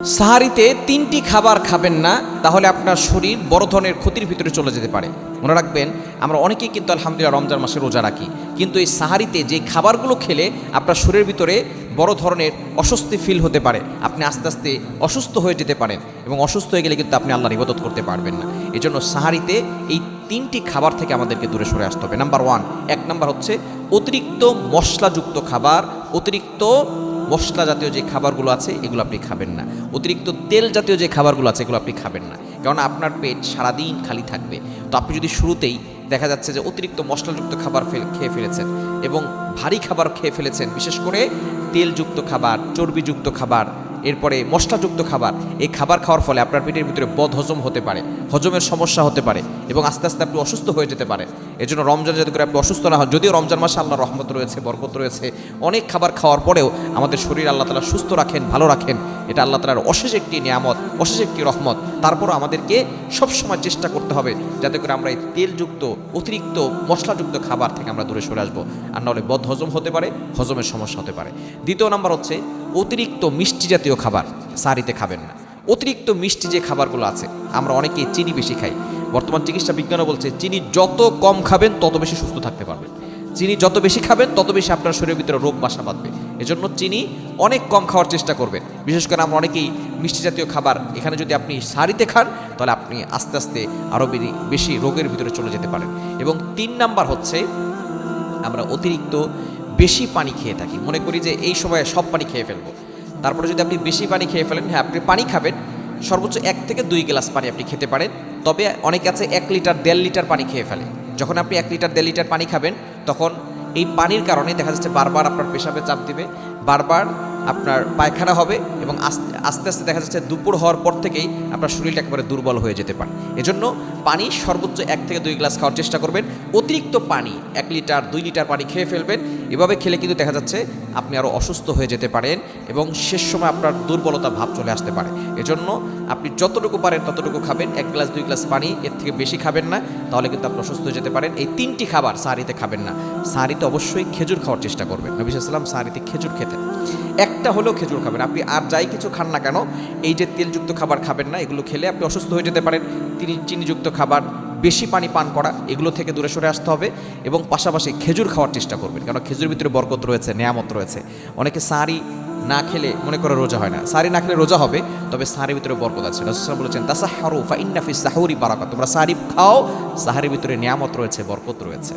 সাহারিতে তিনটি খাবার খাবেন না, তাহলে আপনার শরীর বড় ধরনের ক্ষতির ভিতরে চলে যেতে পারে। মনে রাখবেন, আমরা অনেকেই কিন্তু আলহামদুলিল্লাহ রমজান মাসে রোজা রাখি, কিন্তু এই সাহারিতে যে খাবারগুলো খেলে আপনার শরীরের ভিতরে বড় ধরনের অস্বস্তি ফিল হতে পারে, আপনি আস্তে আস্তে অসুস্থ হয়ে যেতে পারেন, এবং অসুস্থ হয়ে গেলে কিন্তু আপনি আল্লাহর ইবাদত করতে পারবেন না। এই জন্য সাহারিতে এই তিনটি খাবার থেকে আমাদেরকে দূরে সরে আসতে হবে। নাম্বার 1, এক নাম্বার হচ্ছে অতিরিক্ত মশলাযুক্ত খাবার। অতিরিক্ত মশলা জাতীয় যে খাবারগুলো আছে এগুলো আপনি খাবেন না। অতিরিক্ত তেল জাতীয় যে খাবারগুলো আছে এগুলো আপনি খাবেন না, কারণ আপনার পেট সারাদিন খালি থাকবে। তো আপনি যদি শুরুতেই দেখা যাচ্ছে যে অতিরিক্ত মশলাযুক্ত খাবার খেয়ে ফেলেছেন এবং ভারী খাবার খেয়ে ফেলেছেন, বিশেষ করে তেলযুক্ত খাবার, চর্বিযুক্ত খাবার, এরপরে মশলাযুক্ত খাবার, এই খাবার খাওয়ার ফলে আপনার পেটের ভিতরে বদহজম হতে পারে, হজমের সমস্যা হতে পারে, এবং আস্তে আস্তে আপনি অসুস্থ হয়ে যেতে পারেন। এজন্য রমজান যাতে করে আপনি অসুস্থ না হন, যদিও রমজান মাসে আল্লাহর রহমত রয়েছে, বরকত রয়েছে, অনেক খাবার খাওয়ার পরেও আমাদের শরীর আল্লাহ তাআলা সুস্থ রাখেন, ভালো রাখেন, এটা আল্লাহ তাআলার অশেষ একটি নিয়ামত, অশেষ একটি রহমত। তারপরও আমাদেরকে সবসময় চেষ্টা করতে হবে যাতে করে আমরা এই তেলযুক্ত অতিরিক্ত মশলাযুক্ত খাবার থেকে আমরা দূরে সরে আসবো, আর নাহলে বদহজম হতে পারে, হজমের সমস্যা হতে পারে। দ্বিতীয় নাম্বার হচ্ছে অতিরিক্ত মিষ্টি জাতীয় খাবার সাহারিতে খাবেন না। অতিরিক্ত মিষ্টি যে খাবারগুলো আছে, আমরা অনেকেই চিনি বেশি খাই। বর্তমান চিকিৎসা বিজ্ঞানও বলছে চিনি যত কম খাবেন তত বেশি সুস্থ থাকতে পারবেন। চিনি যত বেশি খাবেন তত বেশি আপনার শরীরের ভিতরে রোগ বাসা বাঁধবে। এজন্য চিনি অনেক কম খাওয়ার চেষ্টা করবেন। বিশেষ করে আমরা অনেকেই মিষ্টি জাতীয় খাবার এখানে যদি আপনি সাহারিতে খান, তাহলে আপনি আস্তে আস্তে আরও বেশি রোগের ভিতরে চলে যেতে পারেন। এবং 3 নাম্বার হচ্ছে আমরা অতিরিক্ত বেশি পানি খেয়ে থাকি। মনে করি যে এই সময়ে সব পানি খেয়ে ফেলবো, তারপরে যদি আপনি বেশি পানি খেয়ে ফেলেন, হ্যাঁ আপনি পানি খাবেন, সর্বোচ্চ 1 থেকে 2 গ্লাস পানি আপনি খেতে পারেন। তবে অনেকে আছে 1 লিটার 1.5 লিটার পানি খেয়ে ফেলে। যখন আপনি 1 লিটার 1.5 লিটার পানি খাবেন, তখন এই পানির কারণে দেখা যাচ্ছে বারবার আপনার পেশাবে চাপ দিবে, বারবার আপনার পায়খানা হবে, এবং আস্তে আস্তে দেখা যাচ্ছে দুপুর হওয়ার পর থেকেই আপনার শরীরটা একেবারে দুর্বল হয়ে যেতে পারে। এজন্য পানি সর্বোচ্চ 1 থেকে 2 গ্লাস খাওয়ার চেষ্টা করবেন। অতিরিক্ত পানি 1 লিটার 2 লিটার পানি খেয়ে ফেলবেন। এভাবে খেলে কিন্তু দেখা যাচ্ছে আপনি আরও অসুস্থ হয়ে যেতে পারেন, এবং শেষ সময় আপনার দুর্বলতা ভাব চলে আসতে পারে। এজন্য আপনি যতটুকু পারেন ততটুকু খাবেন, 1 গ্লাস 2 গ্লাস পানি, এর থেকে বেশি খাবেন না, তাহলে কিন্তু আপনি অসুস্থ হয়ে যেতে পারেন। এই 3টি খাবার সাহারিতে খাবেন না। সাহারিতে অবশ্যই খেজুর খাওয়ার চেষ্টা করবেন। নবী সাল্লাল্লাহু আলাইহি ওয়াসাল্লাম সাহারিতে খেজুর খেতেন, একটা হলেও খেজুর খাবেন। আপনি আর যাই কিছু খান না কেন, এই যে তেলযুক্ত খাবার খাবেন না, এগুলো খেলে আপনি অসুস্থ হয়ে যেতে পারেন। চিনিযুক্ত খাবার, বেশি পানি পান করা, এগুলো থেকে দূরে সরে আসতে হবে, এবং পাশাপাশি খেজুর খাওয়ার চেষ্টা করবেন, কারণ খেজুরের ভিতরে বরকত রয়েছে, নেয়ামত রয়েছে। অনেকে সাহারি না খেলে মনে করে রোজা হয় না। সাহারি না খেলে রোজা হবে, তবে সাহারির ভিতরে বরকত আছে। রাসূল সাল্লাল্লাহু আলাইহি ওয়াসাল্লাম বলেছেন, তাসাহহারু ফা ইন্না ফিস সাহুরি বারাকাত, তোমরা সাহারি খাও, সাহারির ভিতরে নেয়ামত রয়েছে, বরকত রয়েছে।